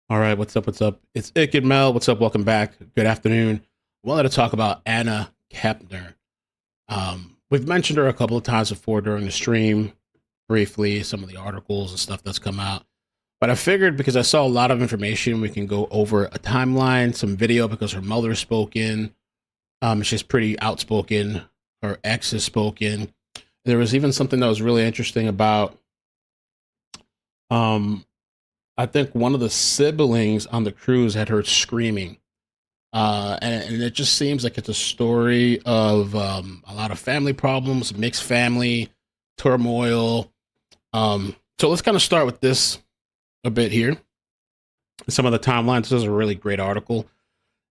All right, what's up? What's up? It's iCkEdMeL. What's up? Welcome back. Good afternoon. I wanted to talk about Anna Kepner. We've mentioned her a couple of times before during the stream, briefly, some of the articles and stuff that's come out. But I figured because I saw a lot of information, we can go over a timeline, some video because her mother spoke in. She's pretty outspoken. Her ex has spoken. There was even something that was really interesting about um, I think one of the siblings on the cruise had heard screaming. And it just seems like it's a story of a lot of family problems, mixed family, turmoil. So let's kind of start with this a bit here. Some of the timelines. This is a really great article.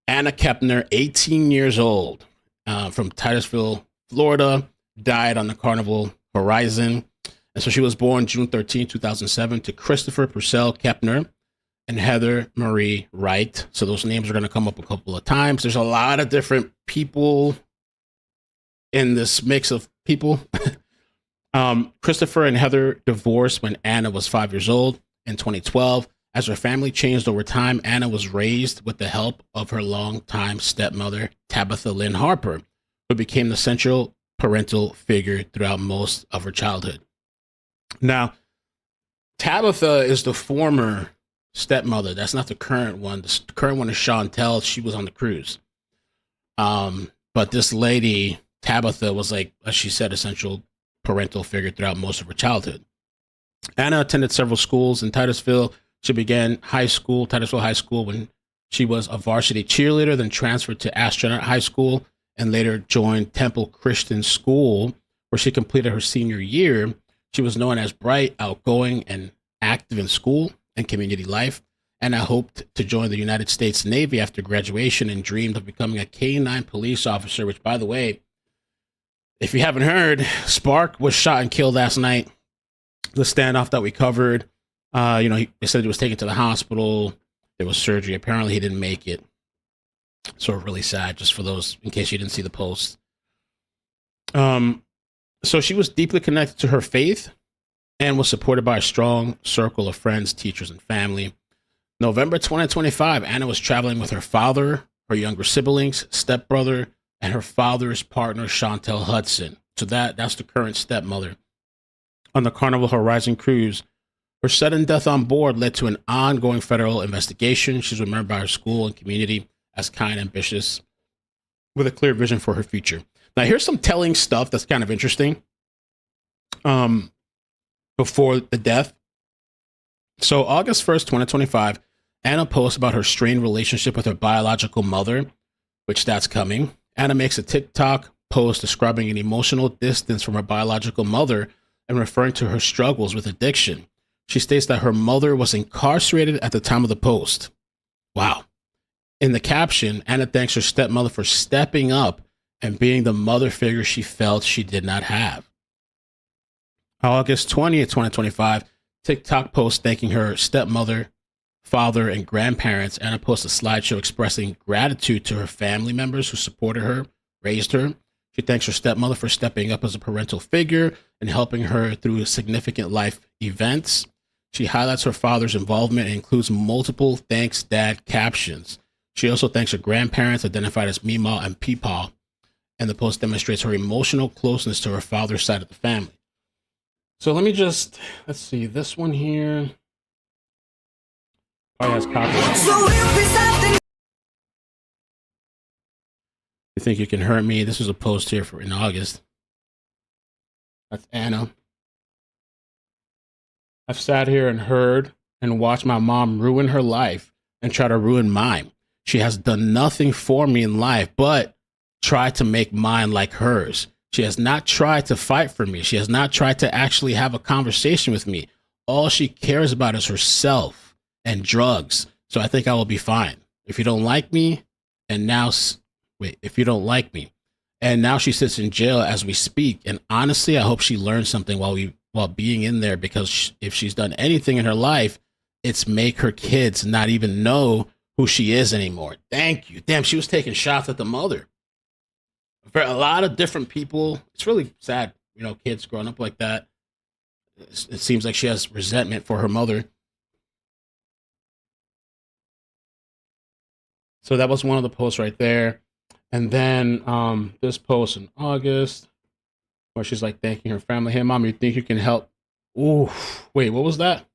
Anna Kepner, 18 years old, from Titusville, Florida, died on the Carnival Horizon. And so she was born June 13, 2007, to Christopher Purcell Kepner and Heather Marie Wright. So those names are going to come up a couple of times. There's a lot of different people in this mix of people. Christopher and Heather divorced when Anna was 5 years old in 2012. As her family changed over time, Anna was raised with the help of her longtime stepmother, Tabitha Lynn Harper, who became the central parental figure throughout most of her childhood. Now, Tabitha is the former stepmother. That's not the current one. The current one is Chantel. She was on the cruise. But this lady, Tabitha, was like, as she said, essential parental figure throughout most of her childhood. Anna attended several schools in Titusville. She began Titusville High School, when she was a varsity cheerleader, then transferred to Astronaut High School, and later joined Temple Christian School, where she completed her senior year. She was known as bright, outgoing, and active in school and community life. Anna hoped to join the United States Navy after graduation and dreamed of becoming a K-9 police officer, which, by the way, if you haven't heard, Spark was shot and killed last night. The standoff that we covered, they said he was taken to the hospital. There was surgery. Apparently, he didn't make it. So really sad, just for those, in case you didn't see the post. So she was deeply connected to her faith and was supported by a strong circle of friends, teachers, and family. November 2025, Anna was traveling with her father, her younger siblings, stepbrother, and her father's partner, Chantel Hudson. So that's the current stepmother. On the Carnival Horizon cruise, her sudden death on board led to an ongoing federal investigation. She's remembered by her school and community as kind, ambitious, with a clear vision for her future. Now, here's some telling stuff that's kind of interesting. Before the death. So August 1st, 2025, Anna posts about her strained relationship with her biological mother, which that's coming. Anna makes a TikTok post describing an emotional distance from her biological mother and referring to her struggles with addiction. She states that her mother was incarcerated at the time of the post. Wow. In the caption, Anna thanks her stepmother for stepping up and being the mother figure she felt she did not have. August 20th, 2025, TikTok post thanking her stepmother, father, and grandparents. Anna posts a slideshow expressing gratitude to her family members who supported her, raised her. She thanks her stepmother for stepping up as a parental figure and helping her through significant life events. She highlights her father's involvement and includes multiple thanks dad captions. She also thanks her grandparents, identified as Mima and Peepaw, and the post demonstrates her emotional closeness to her father's side of the family. So let's see, this one here probably has copyright. You think you can hurt me? This was a post here in August. That's Anna. I've sat here and heard and watched my mom ruin her life and try to ruin mine. She has done nothing for me in life but try to make mine like hers. She has not tried to fight for me. She has not tried to actually have a conversation with me. All she cares about is herself and drugs. So I think I will be fine. If you don't like me, if you don't like me, and now she sits in jail as we speak. And honestly, I hope she learns something while being in there, because if she's done anything in her life, it's make her kids not even know who she is anymore. Thank you. Damn, she was taking shots at the mother. For a lot of different people, it's really sad, kids growing up like that. It seems like she has resentment for her mother. So that was one of the posts right there. And then this post in August where she's like thanking her family. Hey, mom, you think you can help? Ooh, wait, what was that?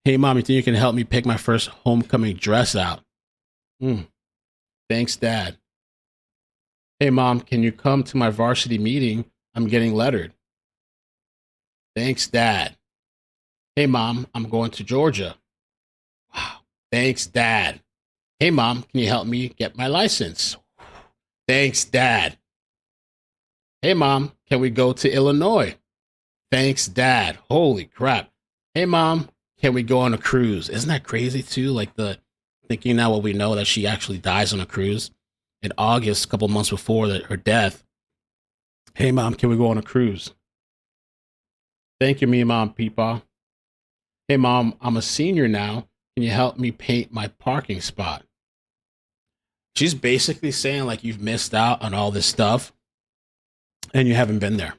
Hey, mom, you think you can help me pick my first homecoming dress out? Thanks, Dad. Hey, mom, can you come to my varsity meeting? I'm getting lettered. Thanks, Dad. Hey, mom, I'm going to Georgia. Wow. Thanks, Dad. Hey, mom, can you help me get my license? Thanks, Dad. Hey, mom, can we go to Illinois? Thanks, Dad. Holy crap. Hey, mom, can we go on a cruise? Isn't that crazy, too? Like the thinking now what we know that she actually dies on a cruise in August, a couple months before her death. Hey, mom, can we go on a cruise? Thank you, me, mom, Peepaw. Hey, mom, I'm a senior now. Can you help me paint my parking spot? She's basically saying, like, you've missed out on all this stuff and you haven't been there.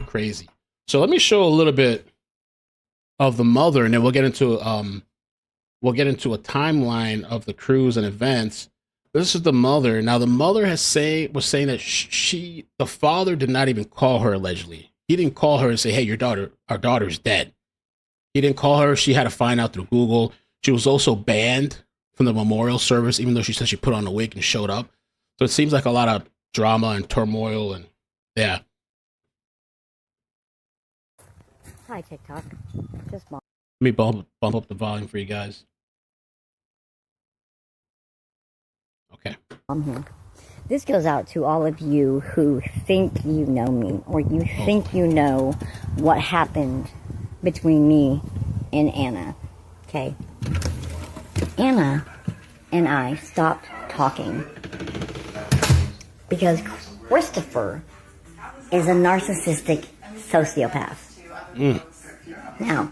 Crazy. So let me show a little bit of the mother, and then we'll get into a timeline of the cruise and events. This is the mother. Now, the mother was saying that the father did not even call her allegedly. He didn't call her and say, "Hey, our daughter's dead." He didn't call her. She had to find out through Google. She was also banned from the memorial service, even though she said she put on a wig and showed up. So it seems like a lot of drama and turmoil, and yeah. Hi, TikTok. Just Let me bump up the volume for you guys. Okay. I'm here. This goes out to all of you who think you know me, or you think you know what happened between me and Anna. Okay. Anna and I stopped talking because Christopher is a narcissistic sociopath. Now,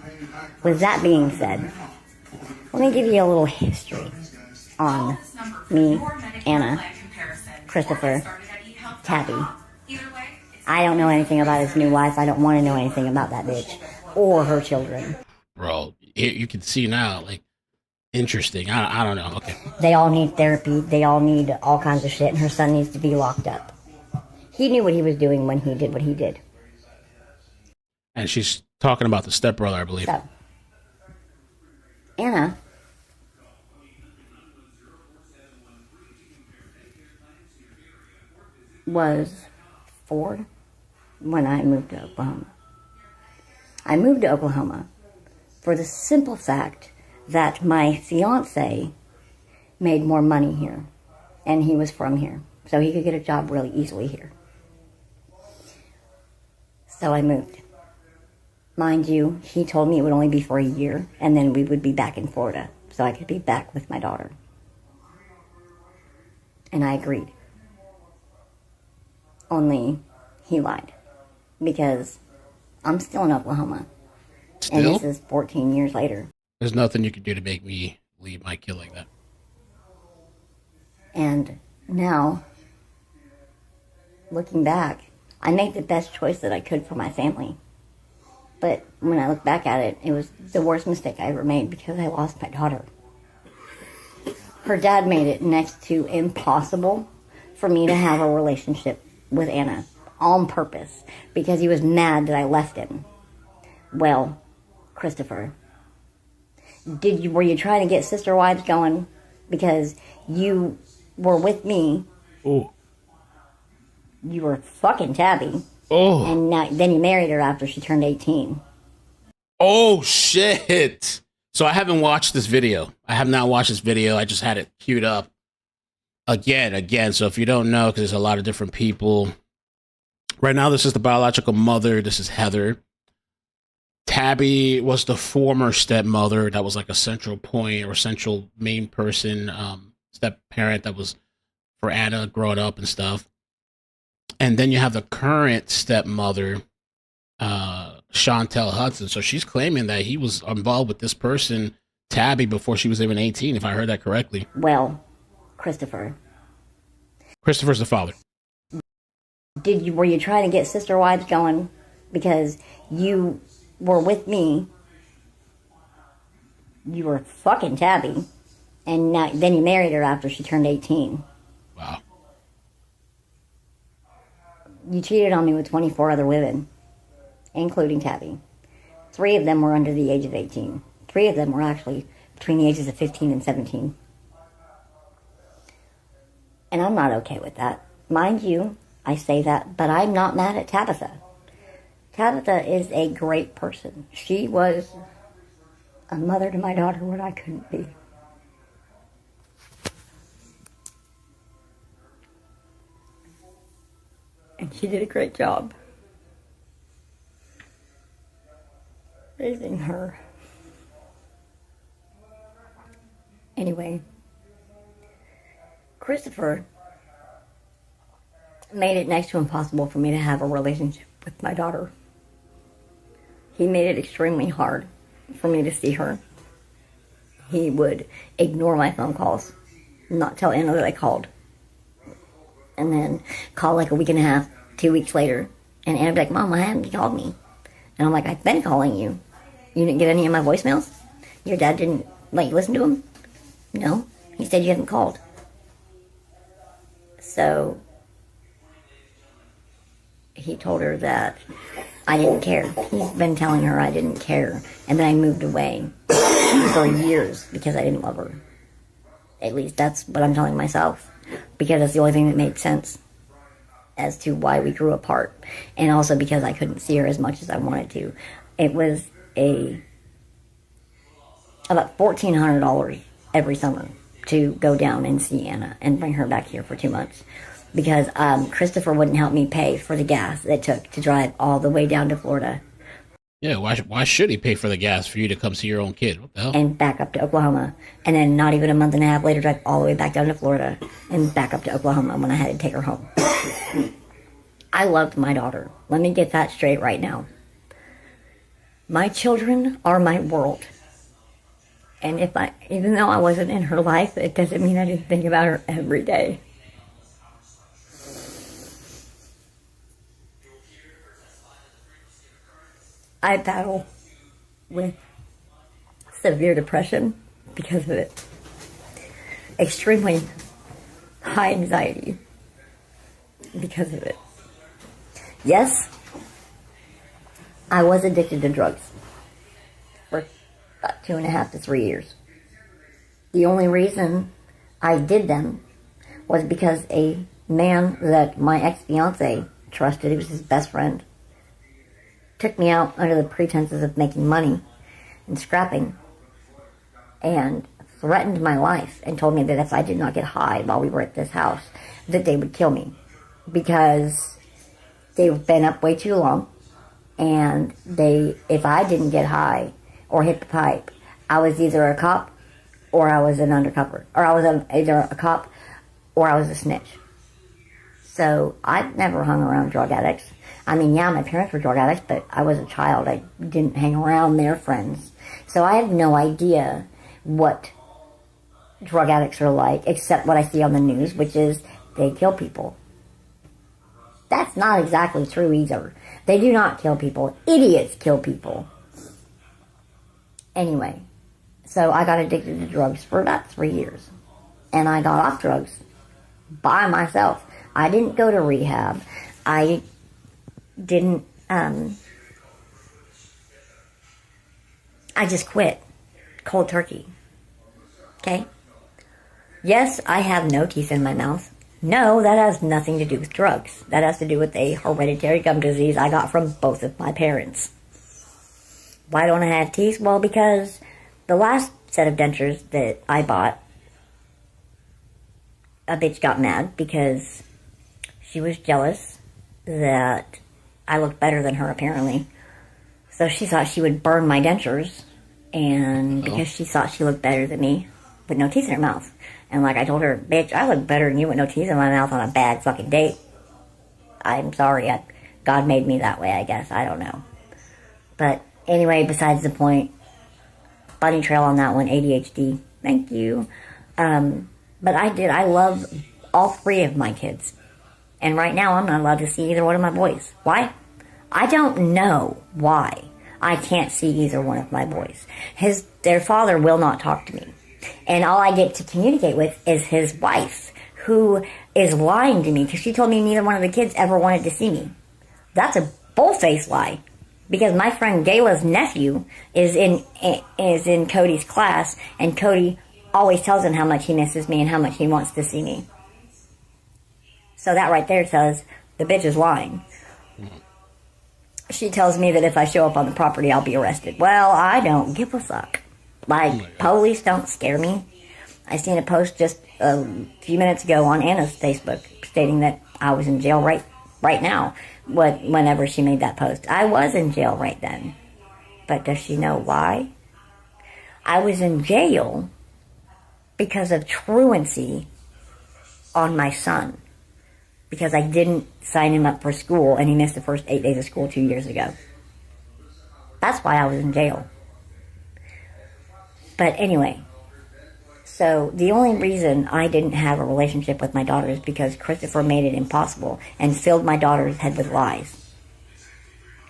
with that being said, let me give you a little history on me, Anna, Christopher, Tabby. I don't know anything about his new wife. I don't want to know anything about that bitch or her children. Bro, you can see now, like, interesting. I don't know. Okay. They all need therapy. They all need all kinds of shit, and her son needs to be locked up. He knew what he was doing when he did what he did. And she's talking about the stepbrother, I believe. So, Anna was 4 when I moved to Oklahoma. I moved to Oklahoma for the simple fact that my fiance made more money here, and he was from here, so he could get a job really easily here. So I moved. Mind you, he told me it would only be for a year, and then we would be back in Florida, so I could be back with my daughter. And I agreed. Only he lied, because I'm still in Oklahoma. Still? And this is 14 years later. There's nothing you can do to make me leave my kid like that. And now, looking back, I made the best choice that I could for my family. But when I look back at it, it was the worst mistake I ever made because I lost my daughter. Her dad made it next to impossible for me to have a relationship with Anna on purpose because he was mad that I left him. Well, Christopher, were you trying to get sister wives going because you were with me? Oh. You were fucking Tabby. Oh. And then you married her after she turned 18. Oh, shit. So I haven't watched this video. I have not watched this video. I just had it queued up again. So if you don't know, because there's a lot of different people. Right now, this is the biological mother. This is Heather. Tabby was the former stepmother. That was like a central point or central main person, step parent that was for Anna growing up and stuff. And then you have the current stepmother, Chantel Hudson. So she's claiming that he was involved with this person, Tabby, before she was even 18, if I heard that correctly. Well, Christopher's the father. Were you trying to get sister wives going because you were with me? you were fucking Tabby, and then you married her after she turned 18. Wow. You cheated on me with 24 other women, including Tabby. 3 of them were under the age of 18. 3 of them were actually between the ages of 15 and 17. And I'm not okay with that. Mind you, I say that, but I'm not mad at Tabitha. Tabitha is a great person. She was a mother to my daughter when I couldn't be. And she did a great job raising her. Anyway, Christopher made it next to impossible for me to have a relationship with my daughter. He made it extremely hard for me to see her. He would ignore my phone calls, not tell Anna that I called, and then call like a week and a half, 2 weeks later, and Anna would be like, Mom, why haven't you called me? And I'm like, I've been calling you. You didn't get any of my voicemails? Your dad didn't let you listen to them? No, he said you haven't called. So he told her that I didn't care. He's been telling her I didn't care. And then I moved away for years because I didn't love her. At least that's what I'm telling myself. Because that's the only thing that made sense as to why we grew apart. And also because I couldn't see her as much as I wanted to. It was about $1,400 every summer to go down and see Anna and bring her back here for 2 months. Because Christopher wouldn't help me pay for the gas it took to drive all the way down to Florida. Yeah, why should he pay for the gas for you to come see your own kid? What the hell? And back up to Oklahoma. And then not even a month and a half later, drive all the way back down to Florida and back up to Oklahoma when I had to take her home. I loved my daughter. Let me get that straight right now. My children are my world. And even though I wasn't in her life, it doesn't mean I didn't think about her every day. I battle with severe depression because of it. Extremely high anxiety because of it. Yes, I was addicted to drugs for about 2.5 to 3 years. The only reason I did them was because a man that my ex-fiance trusted, he was his best friend, took me out under the pretenses of making money and scrapping and threatened my life and told me that if I did not get high while we were at this house, that they would kill me because they've been up way too long, and if I didn't get high or hit the pipe, I was either a cop or I was an undercover, or I was either a cop or I was a snitch. So I've never hung around drug addicts. I mean, yeah, my parents were drug addicts, but I was a child. I didn't hang around their friends. So I have no idea what drug addicts are like, except what I see on the news, which is they kill people. That's not exactly true either. They do not kill people. Idiots kill people. Anyway, so I got addicted to drugs for about 3 years. And I got off drugs by myself. I didn't go to rehab. I didn't, I just quit. Cold turkey. Okay? Yes, I have no teeth in my mouth. No, that has nothing to do with drugs. That has to do with a hereditary gum disease I got from both of my parents. Why don't I have teeth? Well, because the last set of dentures that I bought, a bitch got mad because she was jealous that I looked better than her, apparently. So she thought she would burn my dentures, and because she thought she looked better than me with no teeth in her mouth. And like I told her, bitch, I look better than you with no teeth in my mouth on a bad fucking date. I'm sorry. God made me that way, I guess. I don't know. But anyway, besides the point, bunny trail on that one, ADHD. Thank you. But I love all 3 of my kids. And right now, I'm not allowed to see either one of my boys. Why? I don't know why. I can't see either one of my boys. Their father will not talk to me. And all I get to communicate with is his wife, who is lying to me because she told me neither one of the kids ever wanted to see me. That's a bull-faced lie. Because my friend Gayla's nephew is in Cody's class, and Cody always tells him how much he misses me and how much he wants to see me. So that right there says the bitch is lying. She tells me that if I show up on the property, I'll be arrested. Well, I don't give a fuck. Like, police don't scare me. I seen a post just a few minutes ago on Anna's Facebook stating that I was in jail right now. Whenever she made that post, I was in jail right then. But does she know why? I was in jail because of truancy on my son. Because I didn't sign him up for school and he missed the first 8 days of school 2 years ago. That's why I was in jail. But anyway, so the only reason I didn't have a relationship with my daughter is because Christopher made it impossible and filled my daughter's head with lies.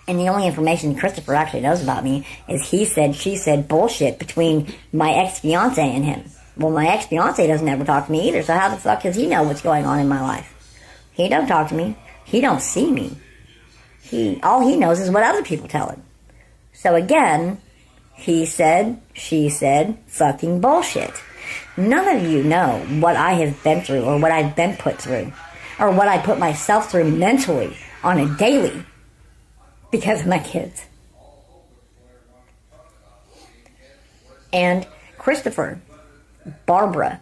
And the only information Christopher actually knows about me is he said, she said bullshit between my ex-fiance and him. Well, my ex-fiance doesn't ever talk to me either, so how the fuck does he know what's going on in my life? He don't talk to me. He don't see me. All he knows is what other people tell him. So again, he said, she said, fucking bullshit. None of you know what I have been through or what I've been put through or what I put myself through mentally on a daily because of my kids. And Christopher, Barbara,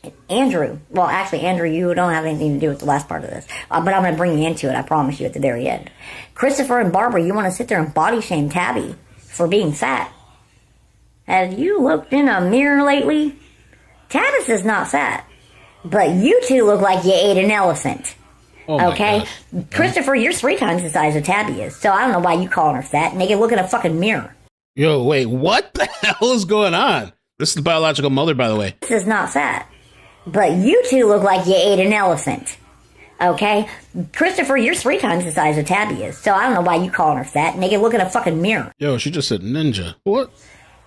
and Andrew, well, actually, Andrew, you don't have anything to do with the last part of this, but I'm going to bring you into it, I promise you, at the very end. Christopher and Barbara, you want to sit there and body shame Tabby for being fat. Have you looked in a mirror lately? Tabitha's not fat, but you two look like you ate an elephant. Oh okay? Christopher, you're 3 times the size of Tabby is, so I don't know why you calling her fat. Naked, look in a fucking mirror. Yo, wait, what the hell is going on? This is the biological mother, by the way. This is not fat, but you two look like you ate an elephant. Okay? Christopher, you're 3 times the size of Tabby is, so I don't know why you calling her fat. Naked, look in a fucking mirror. Yo, she just said ninja. What?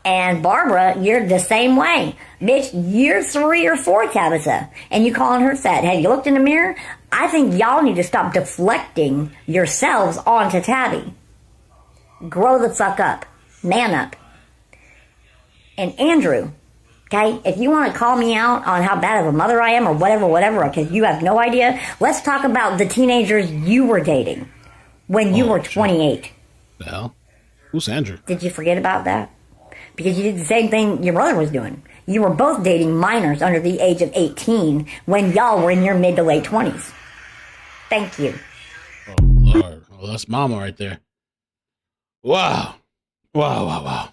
And Barbara, you're the same way. Bitch, you're 3 or 4 Tabitha, and you calling her fat. Have you looked in the mirror? I think y'all need to stop deflecting yourselves onto Tabby. Grow the fuck up. Man up. And Andrew, okay, if you want to call me out on how bad of a mother I am or whatever, because you have no idea, let's talk about the teenagers you were dating when you were 28. The hell? Who's Andrew? Did you forget about that? Because you did the same thing your brother was doing. You were both dating minors under the age of 18 when y'all were in your mid to late 20s. Thank you. Oh, Lord. Well, that's mama right there. Wow. Wow.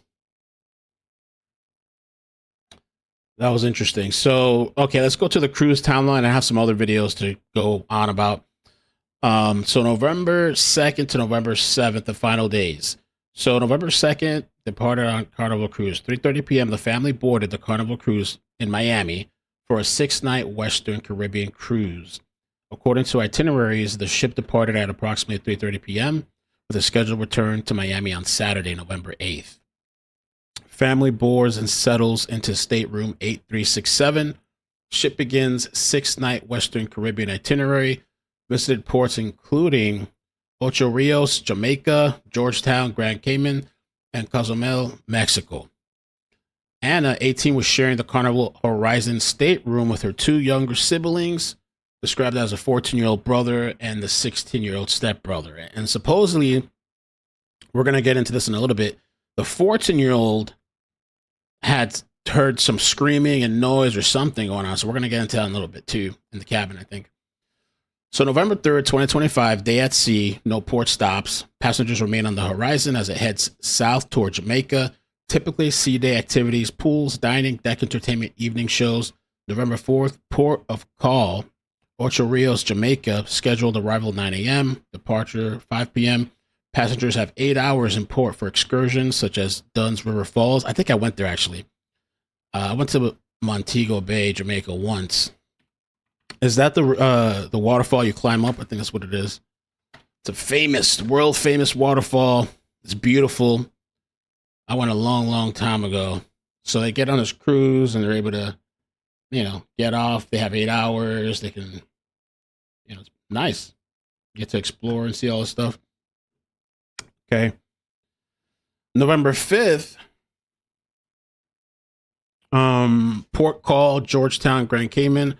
That was interesting. So, okay, let's go to the cruise timeline. I have some other videos to go on about. So November 2nd to November 7th, the final days. So November 2nd, departed on Carnival cruise. 3:30 p.m., the family boarded the Carnival cruise in Miami for a 6-night Western Caribbean cruise. According to itineraries, the ship departed at approximately 3:30 p.m. with a scheduled return to Miami on Saturday, November 8th. Family boards and settles into stateroom 8367. Ship begins 6-night Western Caribbean itinerary. Visited ports including Ocho Rios, Jamaica, Georgetown, Grand Cayman, and Cozumel, Mexico. Anna, 18, was sharing the Carnival Horizon stateroom with her 2 younger siblings, described as a 14-year-old brother and the 16-year-old stepbrother. And supposedly, we're going to get into this in a little bit, the 14-year-old had heard some screaming and noise or something going on. So we're going to get into that in a little bit too, in the cabin, I think. So November 3rd, 2025, day at sea, no port stops. Passengers remain on the horizon as it heads south toward Jamaica. Typically, sea day activities, pools, dining, deck entertainment, evening shows. November 4th, port of call, Ocho Rios, Jamaica. Scheduled arrival 9 a.m., departure 5 p.m. Passengers have 8 hours in port for excursions such as Dunn's River Falls. I think I went there, actually. I went to Montego Bay, Jamaica once. Is that the waterfall you climb up? I think that's what it is. It's a famous, world famous waterfall. It's beautiful. I went a long, long time ago. So they get on this cruise and they're able to, get off. They have 8 hours. They can, it's nice. Get to explore and see all this stuff. Okay. November 5th, port call, Georgetown, Grand Cayman.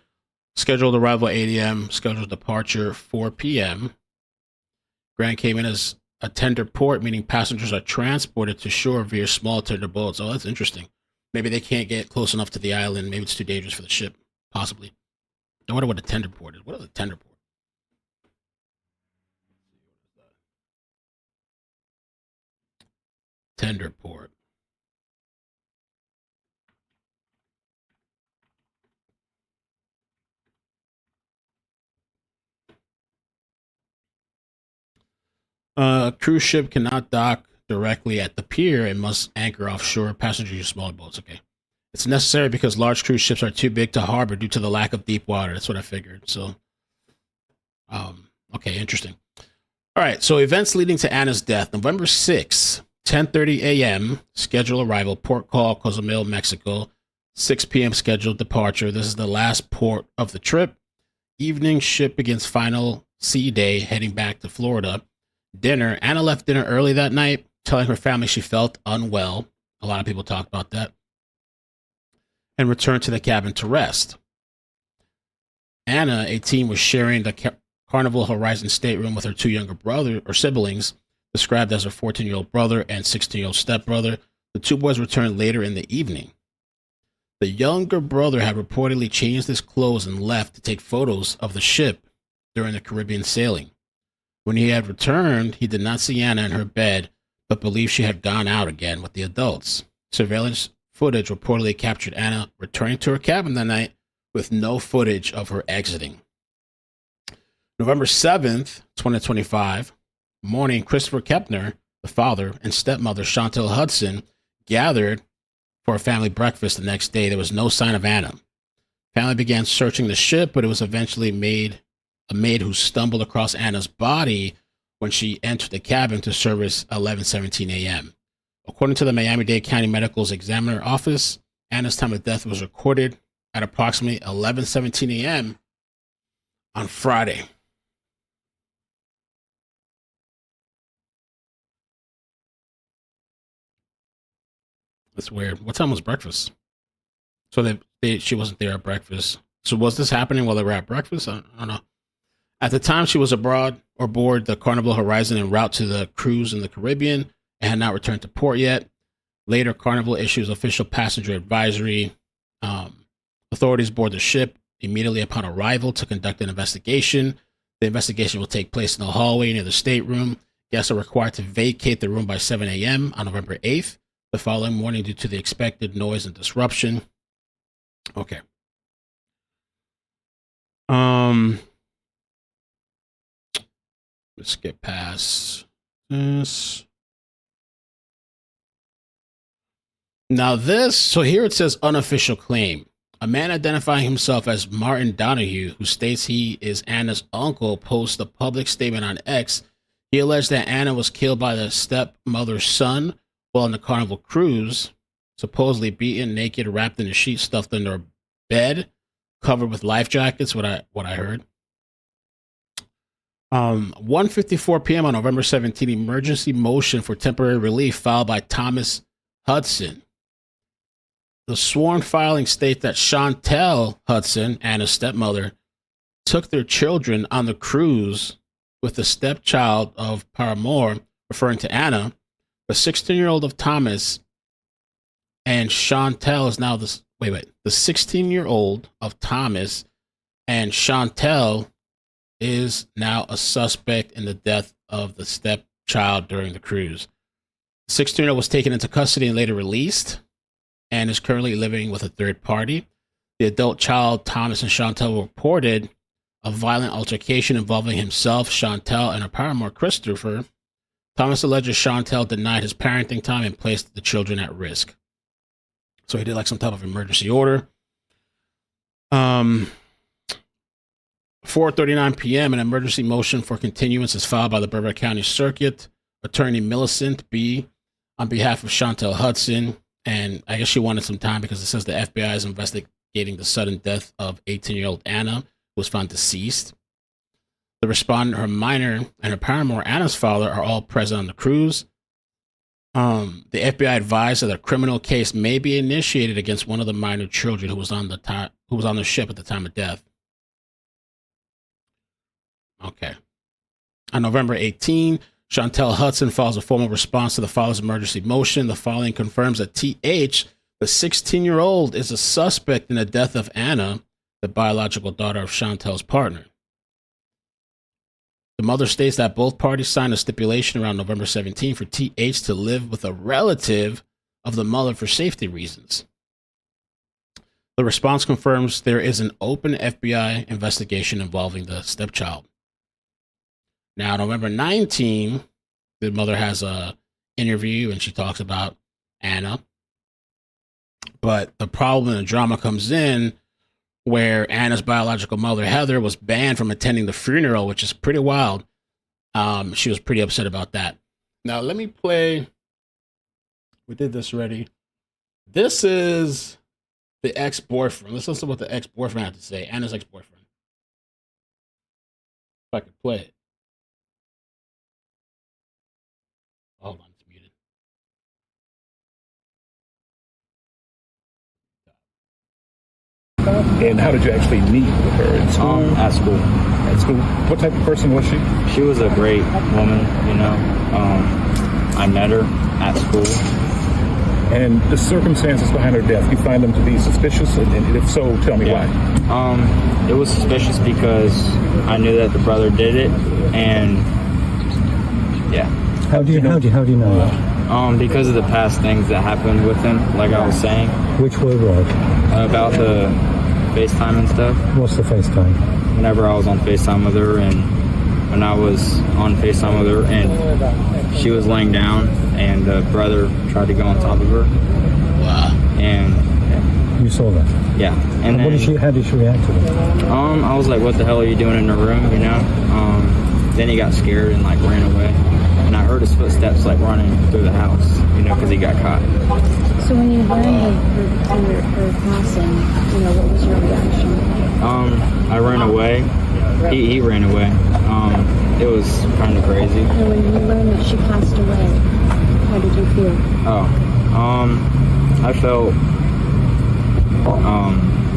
Scheduled arrival 8 a.m. Scheduled departure 4 p.m. Grand Cayman is a tender port, meaning passengers are transported to shore via small tender boats. Oh, that's interesting. Maybe they can't get close enough to the island. Maybe it's too dangerous for the ship. Possibly. I wonder what a tender port is. What is a tender port? Tender port. A cruise ship cannot dock directly at the pier and must anchor offshore. Passengers use smaller boats. Okay. It's necessary because large cruise ships are too big to harbor due to the lack of deep water. That's what I figured. So, okay, interesting. All right, so events leading to Anna's death. November 6th, 10:30 a.m. scheduled arrival, port call, Cozumel, Mexico. 6 p.m. scheduled departure. This is the last port of the trip. Evening, ship begins final sea day, heading back to Florida. Dinner. Anna left dinner early that night, telling her family she felt unwell. A lot of people talked about that. And returned to the cabin to rest. Anna, 18, was sharing the Carnival Horizon stateroom with her two younger brother or siblings, described as her 14-year-old brother and 16-year-old stepbrother. The two boys returned later in the evening. The younger brother had reportedly changed his clothes and left to take photos of the ship during the Caribbean sailing. When he had returned, he did not see Anna in her bed, but believed she had gone out again with the adults. Surveillance footage reportedly captured Anna returning to her cabin that night with no footage of her exiting. November 7th, 2025, morning, Christopher Kepner, the father, and stepmother Chantel Hudson gathered for a family breakfast the next day. There was no sign of Anna. Family began searching the ship, but it was eventually a maid who stumbled across Anna's body when she entered the cabin to service 11:17 a.m. According to the Miami-Dade County Medical's Examiner Office, Anna's time of death was recorded at approximately 11:17 a.m. on Friday. That's weird. What time was breakfast? So she wasn't there at breakfast. So was this happening while they were at breakfast? I don't know. At the time, she was abroad or aboard the Carnival Horizon en route to the cruise in the Caribbean and had not returned to port yet. Later, Carnival issues official passenger advisory. Authorities board the ship immediately upon arrival to conduct an investigation. The investigation will take place in the hallway near the stateroom. Guests are required to vacate the room by 7 a.m. on November 8th, the following morning, due to the expected noise and disruption. Okay. Let's get past this. Now so here it says unofficial claim. A man identifying himself as Martin Donahue, who states he is Anna's uncle, posts a public statement on X. He alleged that Anna was killed by the stepmother's son while on the Carnival cruise, supposedly beaten, naked, wrapped in a sheet, stuffed under a bed, covered with life jackets. What I heard. 1:54 p.m. on November 17th, emergency motion for temporary relief filed by Thomas Hudson. The sworn filing states that Chantel Hudson, Anna's stepmother, took their children on the cruise with the stepchild of Paramore, referring to Anna. The 16-year-old of Thomas and Chantel is now the 16-year-old of Thomas and Chantel is now a suspect in the death of the stepchild during the cruise. The 16-year-old was taken into custody and later released and is currently living with a third party. The adult child, Thomas and Chantel, reported a violent altercation involving himself, Chantel, and her paramour, Christopher. Thomas alleges Chantel denied his parenting time and placed the children at risk. So he did like some type of emergency order. 4:39 p.m. an emergency motion for continuance is filed by the Brevard County Circuit attorney Millicent B. on behalf of Chantel Hudson. And I guess she wanted some time because it says the FBI is investigating the sudden death of 18-year-old Anna, who was found deceased. The respondent, her minor, and her paramour, Anna's father, are all present on the cruise. The FBI advised that a criminal case may be initiated against one of the minor children who was on the ship at the time of death. Okay. On November 18, Chantel Hudson files a formal response to the father's emergency motion. The following confirms that TH, the 16-year-old, is a suspect in the death of Anna, the biological daughter of Chantel's partner. The mother states that both parties signed a stipulation around November 17 for TH to live with a relative of the mother for safety reasons. The response confirms there is an open FBI investigation involving the stepchild. Now, November 19, the mother has a interview and she talks about Anna. But the problem and the drama comes in where Anna's biological mother, Heather, was banned from attending the funeral, which is pretty wild. She was pretty upset about that. Now, let me play. We did this already. This is the ex-boyfriend. Let's listen to what the ex-boyfriend had to say. Anna's ex-boyfriend. If I could play it. Hold on, it's muted. And how did you actually meet with her? In school? At school. At school. What type of person was she? She was a great woman, you know. I met her at school. And the circumstances behind her death, you find them to be suspicious? And if so, tell me why. It was suspicious because I knew that the brother did it, and yeah. How do you know that? Because of the past things that happened with him, like I was saying. Which were what? About the FaceTime and stuff. What's the FaceTime? Whenever I was on FaceTime with her, and when I was on FaceTime with her, and she was laying down, and the brother tried to go on top of her. Wow. And you saw that? Yeah. And then, how did she react to that? I was like, what the hell are you doing in the room, you know? Then he got scared and like ran away. And I heard his footsteps like running through the house, you know, because he got caught. So when you learned of her passing, you know, what was your reaction? I ran away. He ran away. It was kind of crazy. And when you learned that she passed away, how did you feel? I felt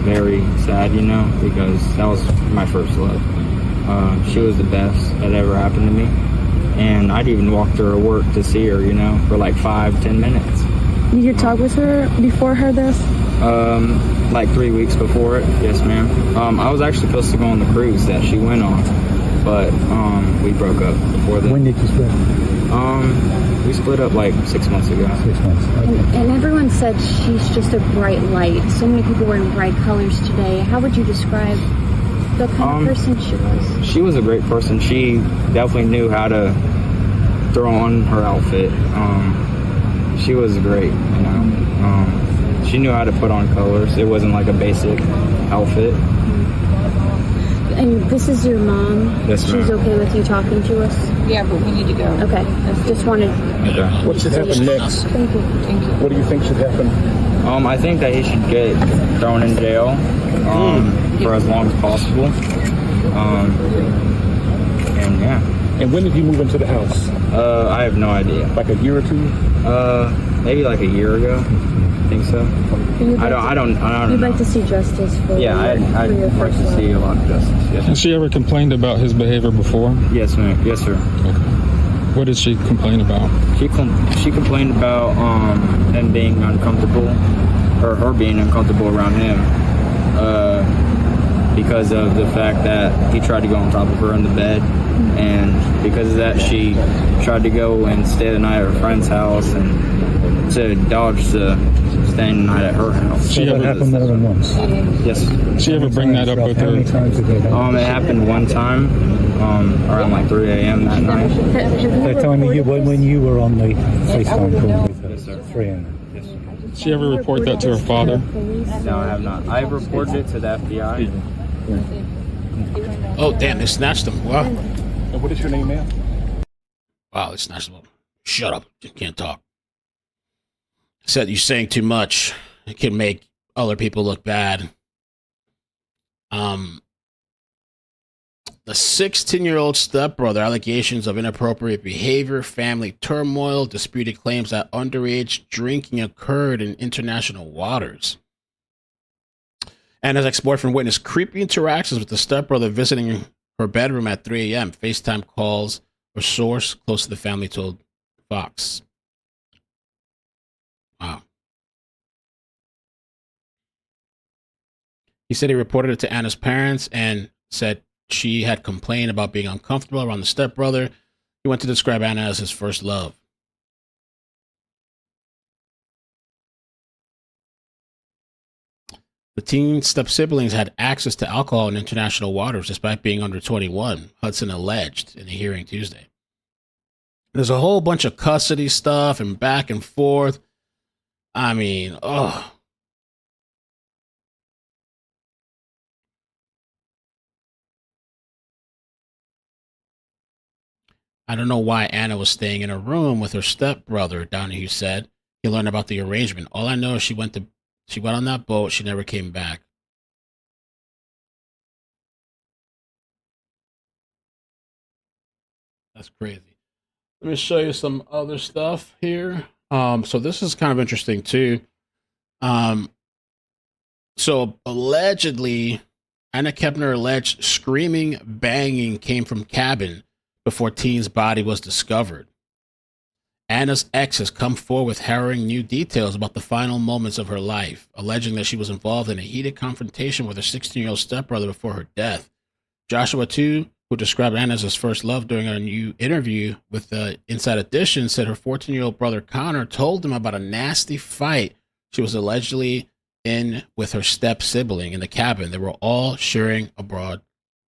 very sad, you know, because that was my first love. She was the best that ever happened to me. And I'd even walk to her work to see her, you know, for like 5-10 minutes. Did you talk with her before this? Like 3 weeks before it, yes ma'am. I was actually supposed to go on the cruise that she went on, but we broke up before that. When did you split? We split up like 6 months ago. 6 months. Okay. And everyone said she's just a bright light. So many people wearing bright colors today. How would you describe the kind of person she was? She was a great person. She definitely knew how to throw on her outfit. She was great, you know. She knew how to put on colors. It wasn't like a basic outfit. And this is your mom? Yes, ma'am. She's okay with you talking to us? Yeah, but we need to go. Okay. Just wanted... Okay. What should happen next? Thank you. Thank you. What do you think should happen? I think that he should get thrown in jail for as long as possible. And yeah. And when did you move into the house? I have no idea. Like a year or two? Maybe like a year ago. I think so. I don't You'd know. like to see justice for Yeah, I'd your like first to love. see a lot of justice. Yes, Has she ever complained about his behavior before? yes, ma'am. Yes, sir. What did she complain about? She complained about him being uncomfortable, or her being uncomfortable around him, because of the fact that he tried to go on top of her in the bed, and because of that, she tried to go and stay the night at her friend's house and to dodge the staying the night at her house. So that happened more than once? Yes. Did she ever bring that up with How many her? times did it happen? It happened one time, around like 3 a.m. that night. The time when you were on the FaceTime call with her? Yes, sir. 3 a.m. Did she ever report that to her father? No, I have not. I've reported it to the FBI. Oh, damn, they snatched him. Wow. And what is your name, ma'am? Wow, they snatched him up. Shut up. You can't talk. Said you're saying too much. It can make other people look bad. The 16-year-old stepbrother, allegations of inappropriate behavior, family turmoil, disputed claims that underage drinking occurred in international waters. Anna's ex-boyfriend witnessed creepy interactions with the stepbrother visiting her bedroom at 3 a.m. FaceTime calls, a source close to the family told Fox. Wow. He said he reported it to Anna's parents and said she had complained about being uncomfortable around the stepbrother. He went to describe Anna as his first love. The teen step-siblings had access to alcohol in international waters despite being under 21, Hudson alleged in a hearing Tuesday. There's a whole bunch of custody stuff and back and forth. I mean, oh. I don't know why Anna was staying in a room with her stepbrother, Donahue said. He learned about the arrangement. All I know is she went on that boat. She never came back. That's crazy. Let me show you some other stuff here. So this is kind of interesting too. So allegedly, Anna Kepner alleged screaming, banging came from cabin before teen's body was discovered. Anna's ex has come forward with harrowing new details about the final moments of her life, alleging that she was involved in a heated confrontation with her 16-year-old stepbrother before her death. Joshua, too, who described Anna as his first love during a new interview with the Inside Edition, said her 14-year-old brother Connor told him about a nasty fight she was allegedly in with her step-sibling in the cabin. They were all sharing aboard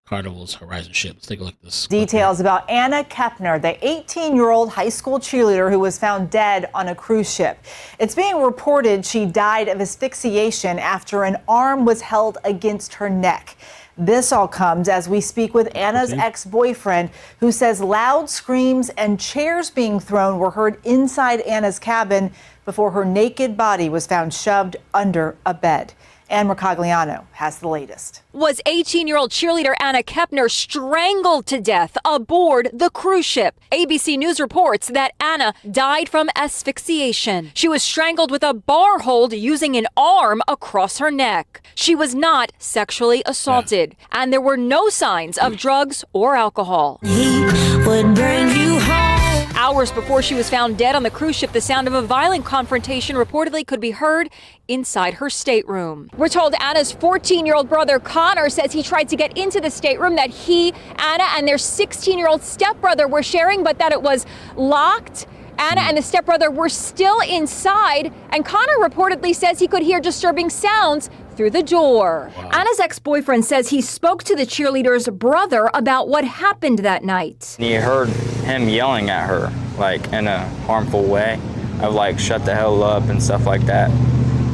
Carnival's Horizon ship. Let's take a look at this. Details about Anna Kepner, the 18-year-old high school cheerleader who was found dead on a cruise ship. It's being reported she died of asphyxiation after an arm was held against her neck. This all comes as we speak with Anna's ex-boyfriend, who says loud screams and chairs being thrown were heard inside Anna's cabin before her naked body was found shoved under a bed. Ann Mercogliano has the latest. Was 18-year-old cheerleader Anna Kepner strangled to death aboard the cruise ship? ABC News reports that Anna died from asphyxiation. She was strangled with a bar hold using an arm across her neck. She was not sexually assaulted, and there were no signs of drugs or alcohol. He would bring you home. Hours before she was found dead on the cruise ship, the sound of a violent confrontation reportedly could be heard inside her stateroom. We're told Anna's 14-year-old brother Connor says he tried to get into the stateroom that he, Anna, and their 16-year-old stepbrother were sharing, but that it was locked. Anna and the stepbrother were still inside, and Connor reportedly says he could hear disturbing sounds through the door. Wow. Anna's ex-boyfriend says he spoke to the cheerleader's brother about what happened that night. You heard him yelling at her, like in a harmful way, of like, shut the hell up and stuff like that.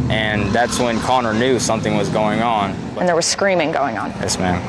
And that's when Connor knew something was going on. And there was screaming going on. Yes, ma'am.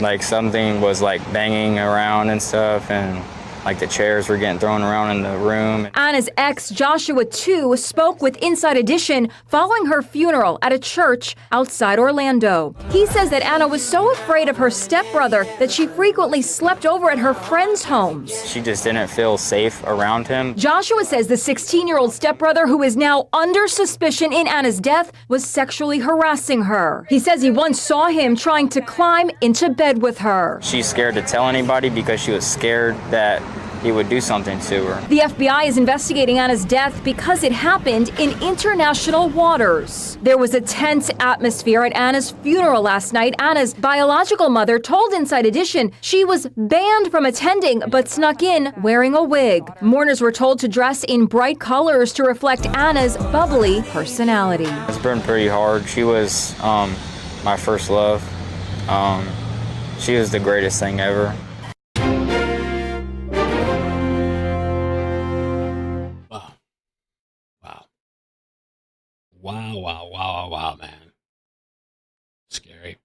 Like something was like banging around and stuff, and like the chairs were getting thrown around in the room. Anna's ex, Joshua, too, spoke with Inside Edition following her funeral at a church outside Orlando. He says that Anna was so afraid of her stepbrother that she frequently slept over at her friends' homes. She just didn't feel safe around him. Joshua says the 16-year-old stepbrother, who is now under suspicion in Anna's death, was sexually harassing her. He says he once saw him trying to climb into bed with her. She's scared to tell anybody because she was scared that he would do something to her. The FBI is investigating Anna's death because it happened in international waters. There was a tense atmosphere at Anna's funeral last night. Anna's biological mother told Inside Edition she was banned from attending but snuck in wearing a wig. Mourners were told to dress in bright colors to reflect Anna's bubbly personality. It's been pretty hard. She was my first love. She was the greatest thing ever. Wow, man. Scary.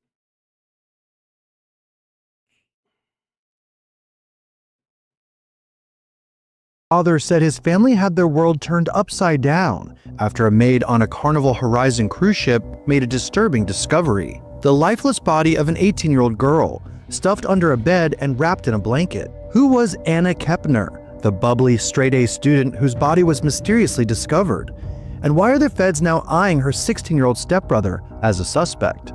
father said his family had their world turned upside down after a maid on a Carnival Horizon cruise ship made a disturbing discovery: the lifeless body of an 18-year-old girl, stuffed under a bed and wrapped in a blanket. Who was Anna Kepner, the bubbly straight-A student whose body was mysteriously discovered? And why are the feds now eyeing her 16-year-old stepbrother as a suspect?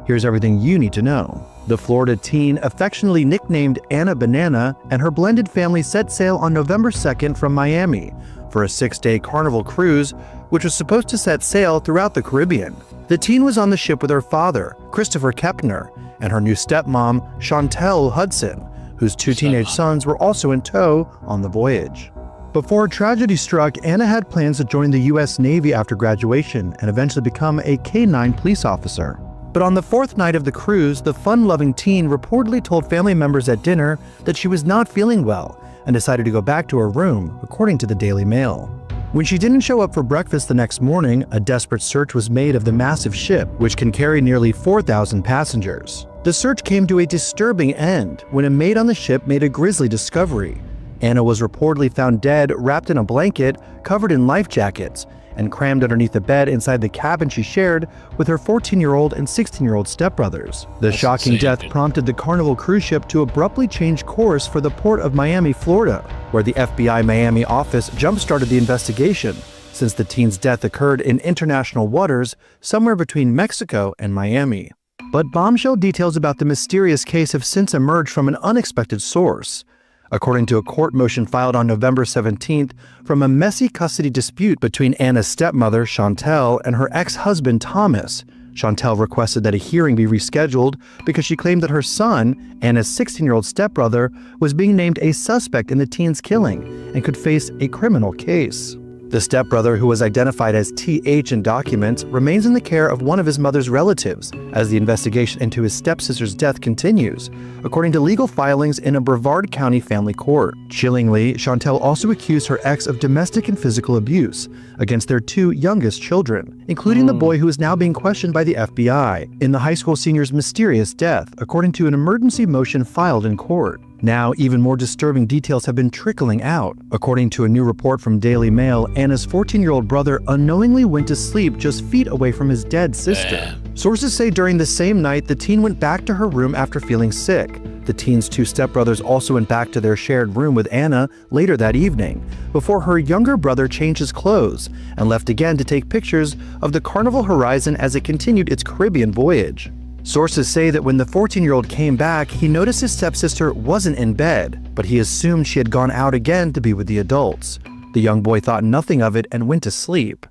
Here's everything you need to know. The Florida teen, affectionately nicknamed Anna Banana, and her blended family set sail on November 2nd from Miami for a 6-day Carnival cruise, which was supposed to set sail throughout the Caribbean. The teen was on the ship with her father, Christopher Kepner, and her new stepmom, Chantel Hudson, whose 2 teenage sons were also in tow on the voyage. Before tragedy struck, Anna had plans to join the U.S. Navy after graduation and eventually become a K-9 police officer. But on the 4th night of the cruise, the fun-loving teen reportedly told family members at dinner that she was not feeling well and decided to go back to her room, according to the Daily Mail. When she didn't show up for breakfast the next morning, a desperate search was made of the massive ship, which can carry nearly 4,000 passengers. The search came to a disturbing end when a maid on the ship made a grisly discovery. Anna was reportedly found dead, wrapped in a blanket, covered in life jackets, and crammed underneath the bed inside the cabin she shared with her 14-year-old and 16-year-old stepbrothers. The shocking death prompted the Carnival cruise ship to abruptly change course for the port of Miami, Florida, where the FBI Miami office jump-started the investigation, since the teen's death occurred in international waters somewhere between Mexico and Miami. But bombshell details about the mysterious case have since emerged from an unexpected source. According to a court motion filed on November 17th from a messy custody dispute between Anna's stepmother, Chantel, and her ex-husband, Thomas, Chantel requested that a hearing be rescheduled because she claimed that her son, Anna's 16-year-old stepbrother, was being named a suspect in the teen's killing and could face a criminal case. The stepbrother, who was identified as TH in documents, remains in the care of one of his mother's relatives as the investigation into his stepsister's death continues, according to legal filings in a Brevard County family court. Chillingly, Chantel also accused her ex of domestic and physical abuse against their 2 youngest children, including the boy who is now being questioned by the FBI in the high school senior's mysterious death, according to an emergency motion filed in court. Now, even more disturbing details have been trickling out. According to a new report from Daily Mail, Anna's 14-year-old brother unknowingly went to sleep just feet away from his dead sister. Sources say during the same night, the teen went back to her room after feeling sick. The teen's 2 stepbrothers also went back to their shared room with Anna later that evening, before her younger brother changed his clothes and left again to take pictures of the Carnival Horizon as it continued its Caribbean voyage. Sources say that when the 14-year-old came back, he noticed his stepsister wasn't in bed, but he assumed she had gone out again to be with the adults. The young boy thought nothing of it and went to sleep.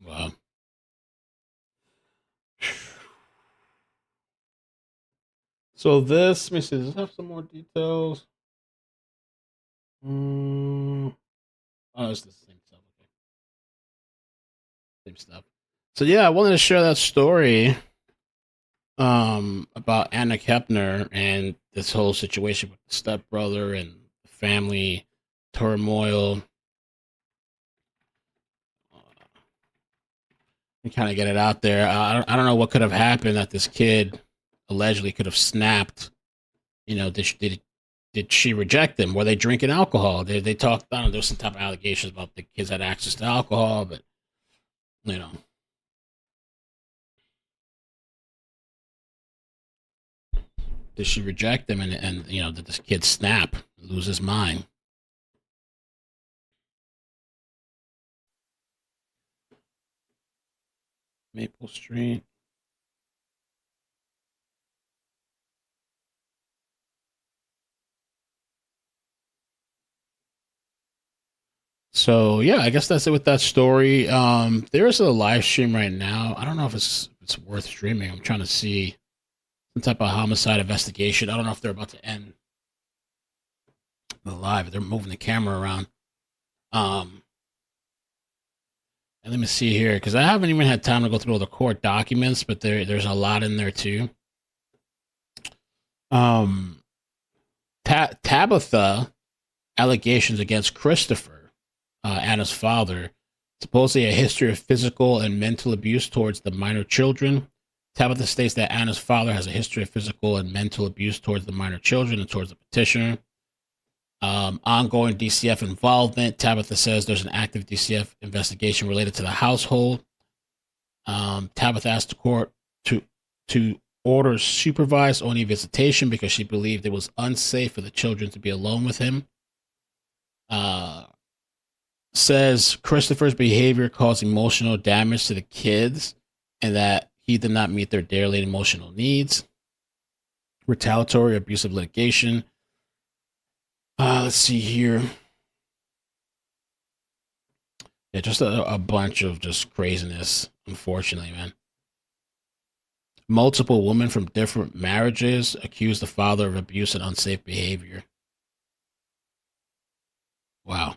Wow. So this, let me see, does this have some more details? Oh, it's the same stuff. Okay. Same stuff. So yeah, I wanted to share that story about Anna Kepner and this whole situation with the stepbrother and the family turmoil. And kind of get it out there. I don't know what could have happened that this kid allegedly could have snapped. You know, did she reject them? Were they drinking alcohol? They talked, I don't know, there was some type of allegations about the kids had access to alcohol, but, you know. Did she reject them and you know, did this kid snap, lose his mind? Maple Street. So yeah, I guess that's it with that story. There is a live stream right now. I don't know if it's worth streaming. I'm trying to see some type of homicide investigation. I don't know if they're about to end the live. They're moving the camera around. And let me see here, because I haven't even had time to go through all the court documents, but there's a lot in there too. Tabitha allegations against Christopher, Anna's father, supposedly a history of physical and mental abuse towards the minor children. Tabitha states that Anna's father has a history of physical and mental abuse towards the minor children and towards the petitioner. Ongoing DCF involvement. Tabitha says there's an active DCF investigation related to the household. Tabitha asked the court to order supervised only visitation because she believed it was unsafe for the children to be alone with him. Says Christopher's behavior caused emotional damage to the kids and that he did not meet their daily emotional needs. Retaliatory abusive litigation. Let's see here. Yeah, just a bunch of just craziness, unfortunately, man. Multiple women from different marriages accused the father of abuse and unsafe behavior. Wow.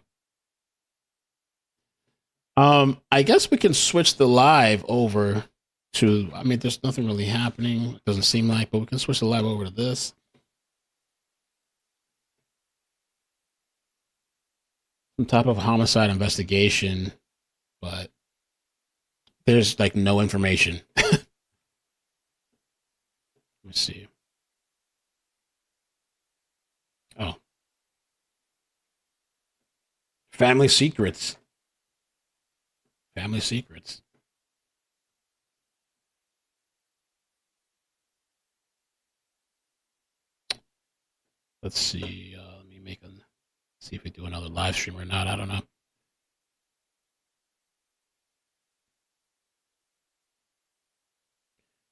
I guess we can switch the live over to, I mean, there's nothing really happening. It doesn't seem like, but we can switch the live over to this. Some type of homicide investigation, but there's like no information. Let me see. Oh. Family secrets. Family secrets. Let's see. Let me see if we do another live stream or not. I don't know.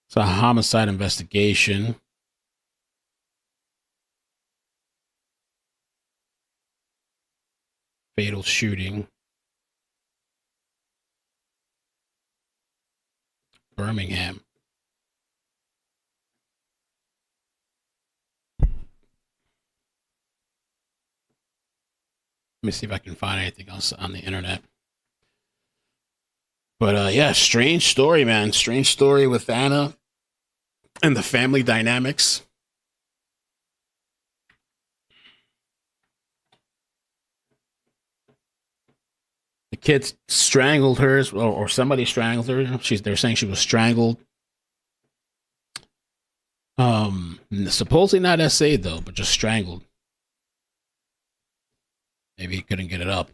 It's a homicide investigation. Fatal shooting. Birmingham. Let me see if I can find anything else on the internet. But yeah, strange story, man. Strange story with Anna and the family dynamics. The kids strangled her, or somebody strangled her. They're saying she was strangled. Supposedly not essayed though, but just strangled. Maybe he couldn't get it up.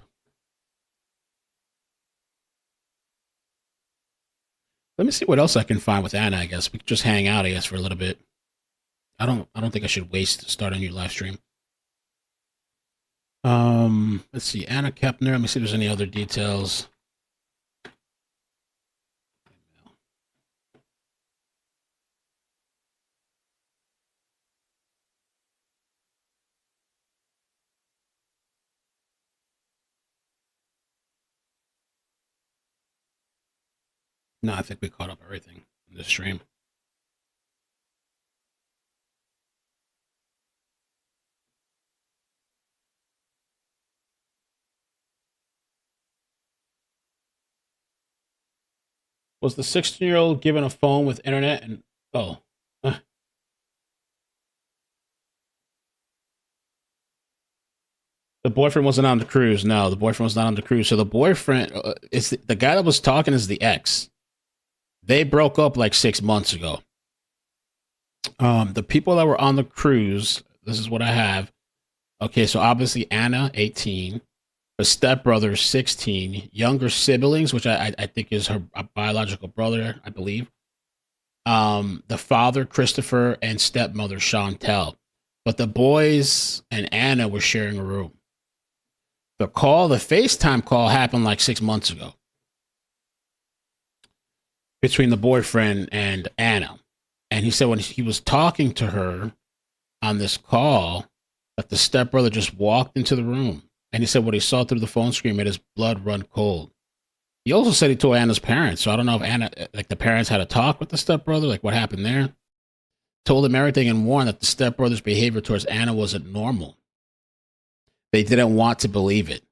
Let me see what else I can find with Anna. I guess we could just hang out, I guess, for a little bit. I don't think I should start a new live stream. Let's see, Anna Kepner. Let me see if there's any other details. No, I think we caught up everything in this stream. Was the 16-year-old given a phone with internet and the boyfriend wasn't on the cruise? No, the boyfriend was not on the cruise. So the boyfriend is the guy that was talking is the ex. They broke up like 6 months ago. The people that were on the cruise, this is what I have. Okay, so obviously Anna, 18, her stepbrother, 16, younger siblings, which I think is her biological brother, I believe. The father, Christopher, and stepmother, Chantel. But the boys and Anna were sharing a room. The FaceTime call happened like 6 months ago between the boyfriend and Anna. And he said when he was talking to her on this call, that the stepbrother just walked into the room. And he said what he saw through the phone screen made his blood run cold. He also said he told Anna's parents. So I don't know if Anna, like the parents had a talk with the stepbrother, like what happened there. Told him everything and warned that the stepbrother's behavior towards Anna wasn't normal. They didn't want to believe it.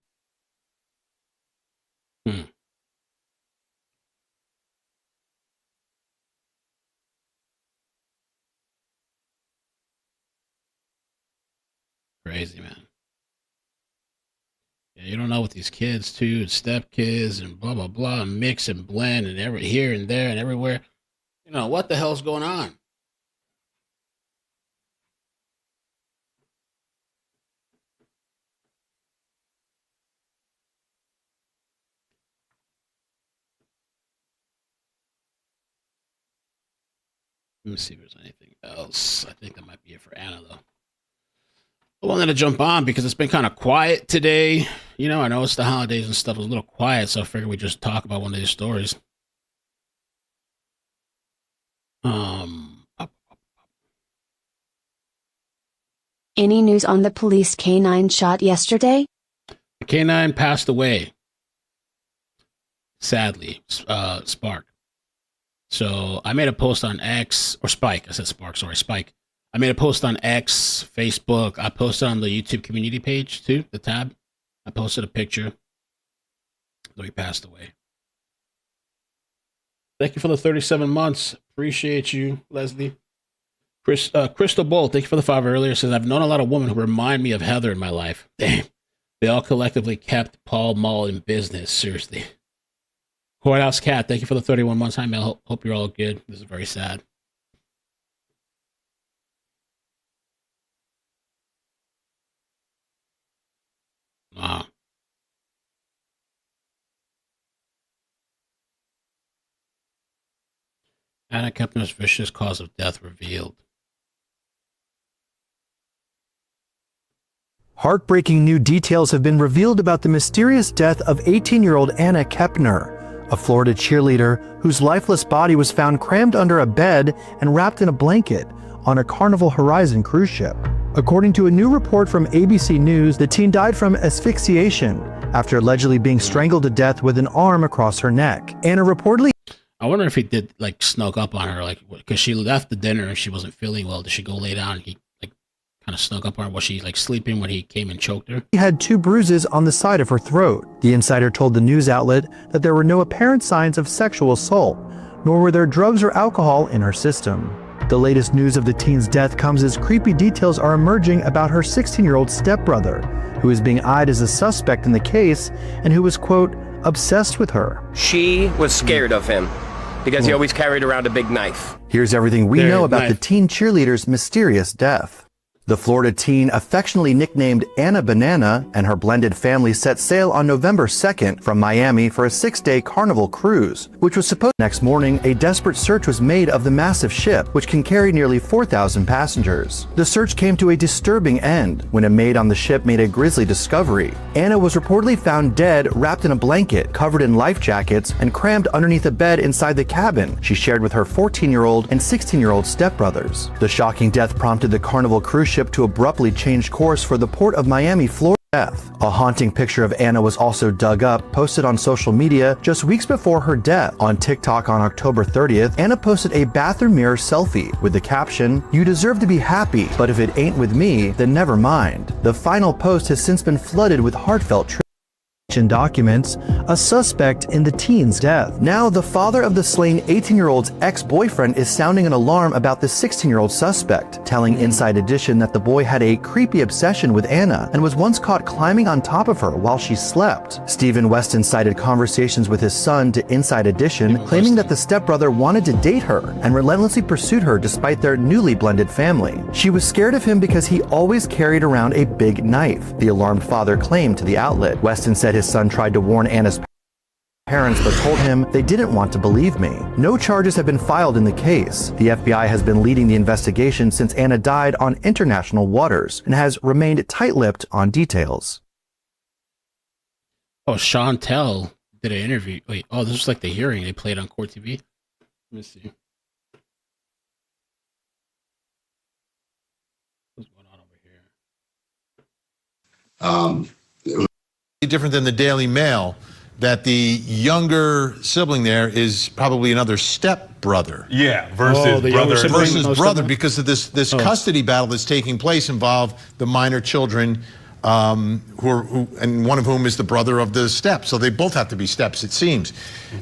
Crazy, man. Yeah, you don't know with these kids too, and stepkids and blah blah blah, and mix and blend and every here and there and everywhere. You know what the hell's going on? Let me see if there's anything else. I think that might be it for Anna, though. I wanted to jump on because it's been kind of quiet today. You know, I know it's the holidays and stuff. It was a little quiet, so I figured we'd just talk about one of these stories. Any news on the police canine shot yesterday? The canine passed away. Sadly, Spark. So I made a post on X, or Spike. I said Spark, sorry, Spike. I made a post on X, Facebook. I posted on the YouTube community page too, the tab. I posted a picture. Though he passed away. Thank you for the 37 months. Appreciate you, Leslie. Crystal Bull, thank you for the 5 earlier. Says, I've known a lot of women who remind me of Heather in my life. Damn. They all collectively kept Paul Mall in business. Seriously. Courthouse Cat, thank you for the 31 months. Hi, Mel. Hope you're all good. This is very sad. Wow. Anna Kepner's vicious cause of death revealed. Heartbreaking new details have been revealed about the mysterious death of 18-year-old Anna Kepner, a Florida cheerleader whose lifeless body was found crammed under a bed and wrapped in a blanket on a Carnival Horizon cruise ship. According to a new report from ABC News, the teen died from asphyxiation after allegedly being strangled to death with an arm across her neck. Anna reportedly... I wonder if he did, like, snuck up on her, like, because she left the dinner and she wasn't feeling well. Did she go lay down and he, like, kind of snuck up on her? Was she, like, sleeping when he came and choked her? She had 2 bruises on the side of her throat. The insider told the news outlet that there were no apparent signs of sexual assault, nor were there drugs or alcohol in her system. The latest news of the teen's death comes as creepy details are emerging about her 16-year-old stepbrother, who is being eyed as a suspect in the case and who was, quote, obsessed with her. She was scared of him because he always carried around a big knife. Here's everything we know about the teen cheerleader's mysterious death. The Florida teen, affectionately nicknamed Anna Banana, and her blended family set sail on November 2nd from Miami for a 6-day Carnival cruise, which was supposed. Next morning, a desperate search was made of the massive ship, which can carry nearly 4,000 passengers. The search came to a disturbing end when a maid on the ship made a grisly discovery. Anna was reportedly found dead, wrapped in a blanket, covered in life jackets, and crammed underneath a bed inside the cabin she shared with her 14-year-old and 16-year-old stepbrothers. The shocking death prompted the Carnival cruise ship to abruptly change course for the port of Miami, Florida. A haunting picture of Anna was also dug up, posted on social media just weeks before her death. On TikTok on October 30th, Anna posted a bathroom mirror selfie with the caption, "You deserve to be happy, but if it ain't with me, then never mind." The final post has since been flooded with heartfelt documents a suspect in the teen's death. Now, the father of the slain 18-year-old's ex-boyfriend is sounding an alarm about the 16-year-old suspect, telling Inside Edition that the boy had a creepy obsession with Anna and was once caught climbing on top of her while she slept. Stephen Weston cited conversations with his son to Inside Edition, claiming that the stepbrother wanted to date her and relentlessly pursued her despite their newly blended family. She was scared of him because he always carried around a big knife, the alarmed father claimed to the outlet. Weston said his son tried to warn Anna's parents but told him they didn't want to believe me. No charges have been filed in the case. The FBI has been leading the investigation since Anna died on international waters and has remained tight-lipped on details. Oh, Chantel did an interview. Wait, oh, this was like the hearing they played on Court TV. Let me see. What's going on over here? Different than the Daily Mail, that the younger sibling there is probably another stepbrother. Yeah, versus brother, because of this custody battle that's taking place involve the minor children, and one of whom is the brother of the step. So they both have to be steps, it seems.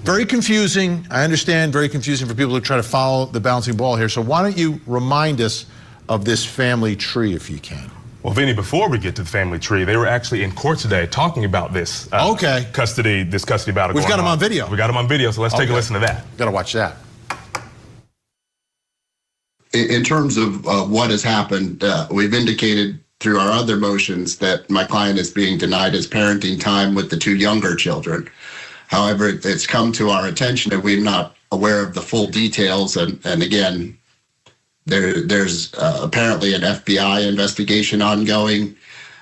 Very confusing. I understand, very confusing for people who try to follow the bouncing ball here. So why don't you remind us of this family tree if you can? Well, Vinny, before we get to the family tree, they were actually in court today talking about this custody battle. We've got them on video. We got them on video, so let's take a listen to that. Got to watch that. In terms of what has happened, we've indicated through our other motions that my client is being denied his parenting time with the 2 younger children. However, it's come to our attention that we're not aware of the full details, and again, there's apparently an FBI investigation ongoing,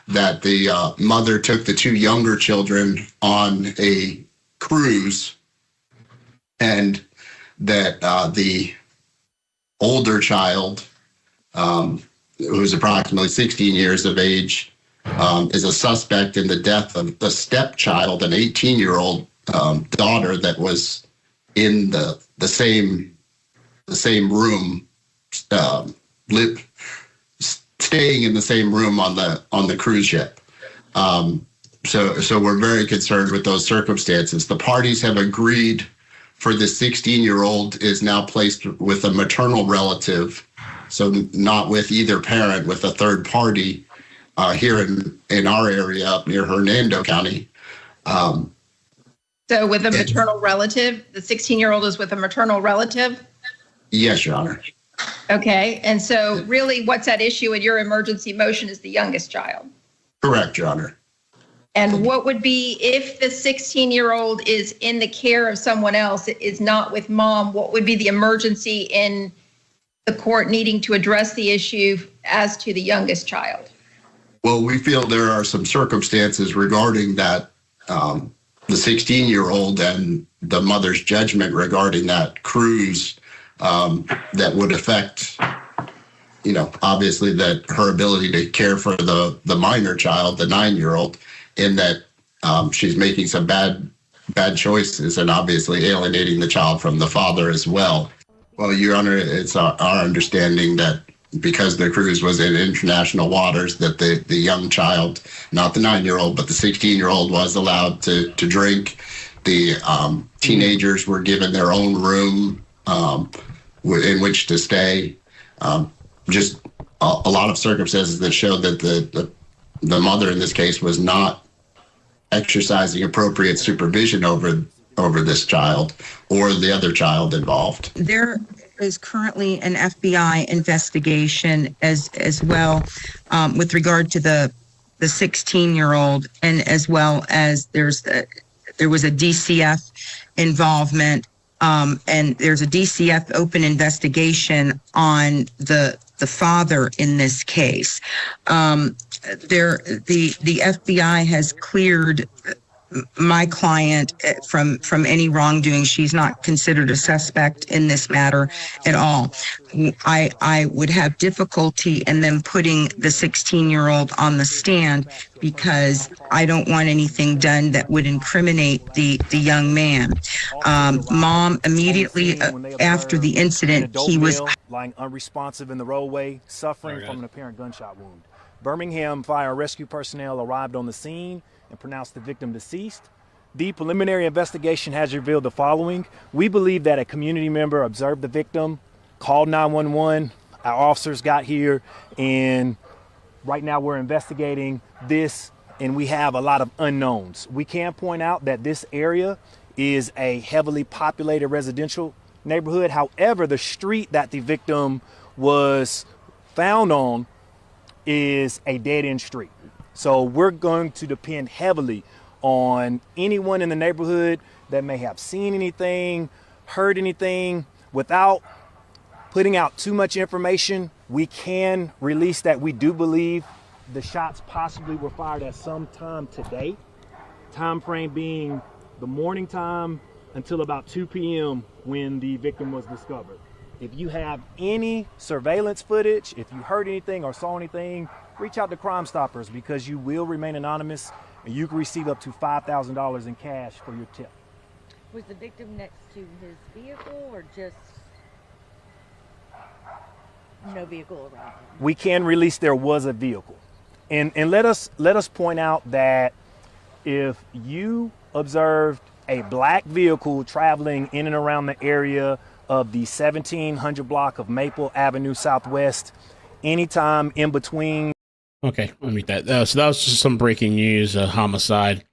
that the mother took the two younger children on a cruise, and that the older child, who's approximately 16 years of age, is a suspect in the death of the stepchild, an 18-year-old daughter that was in the same room, staying in the same room on the cruise ship. So we're very concerned with those circumstances. The parties have agreed for the 16-year-old is now placed with a maternal relative, so not with either parent, with a third party here in our area up near Hernando County. So with a maternal relative, the 16-year-old is with a maternal relative? Yes, Your Honor. Okay, and so really what's at issue in your emergency motion is the youngest child? Correct, Your Honor. And what would be, if the 16-year-old is in the care of someone else, is not with mom, what would be the emergency in the court needing to address the issue as to the youngest child? Well, we feel there are some circumstances regarding that, the 16-year-old and the mother's judgment regarding that cruise, that would affect, obviously that her ability to care for the minor child, the 9-year-old, in that she's making some bad choices and obviously alienating the child from the father as well. Well, Your Honor, it's our understanding that because the cruise was in international waters, that the young child, not the 9-year-old, but the 16-year-old was allowed to drink. The teenagers were given their own room in which to stay. Just a lot of circumstances that showed that the mother in this case was not exercising appropriate supervision over this child or the other child involved. There is currently an FBI investigation as well with regard to the 16-year-old, and as well as there was a DCF involvement, and there's a DCF open investigation on the father in this case. The FBI has cleared my client from any wrongdoing. She's not considered a suspect in this matter at all. I would have difficulty in them putting the 16-year-old on the stand because I don't want anything done that would incriminate the young man. Mom, immediately after the incident, he was lying unresponsive in the roadway, suffering from an apparent gunshot wound. Birmingham Fire and Rescue personnel arrived on the scene and pronounced the victim deceased. The preliminary investigation has revealed the following. We believe that a community member observed the victim, called 911. Our officers got here, and right now we're investigating this, and we have a lot of unknowns. We can point out that this area is a heavily populated residential neighborhood. However, the street that the victim was found on is a dead-end street. So we're going to depend heavily on anyone in the neighborhood that may have seen anything, heard anything. Without putting out too much information, we can release that we do believe the shots possibly were fired at some time today. Time frame being the morning time until about 2 p.m. when the victim was discovered. If you have any surveillance footage, if you heard anything or saw anything, reach out to Crime Stoppers, because you will remain anonymous and you can receive up to $5,000 in cash for your tip. Was the victim next to his vehicle or just no vehicle around him? We can release there was a vehicle. And let us point out that if you observed a black vehicle traveling in and around the area of the 1700 block of Maple Avenue Southwest, anytime in between. Okay, let me read that. So that was just some breaking news, homicide.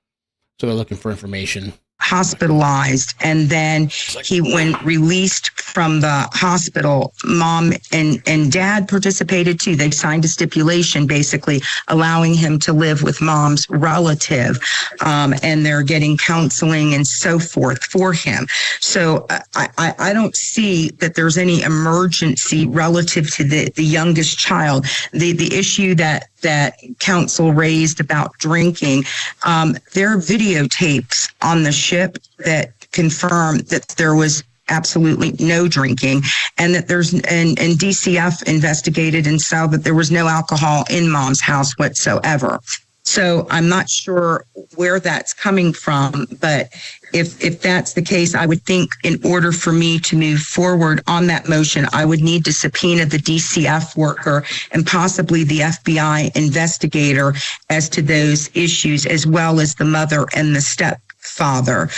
So they're looking for information. Hospitalized, and then he, when released from the hospital, mom and dad participated too. They signed a stipulation basically allowing him to live with mom's relative, and they're getting counseling and so forth for him. So I don't see that there's any emergency relative to the youngest child. The issue that counsel raised about drinking, there are videotapes on the ship that confirm that there was absolutely no drinking, and that and DCF investigated and saw that there was no alcohol in mom's house whatsoever. So I'm not sure where that's coming from, but if that's the case, I would think in order for me to move forward on that motion, I would need to subpoena the DCF worker and possibly the FBI investigator as to those issues, as well as the mother and the stepfather.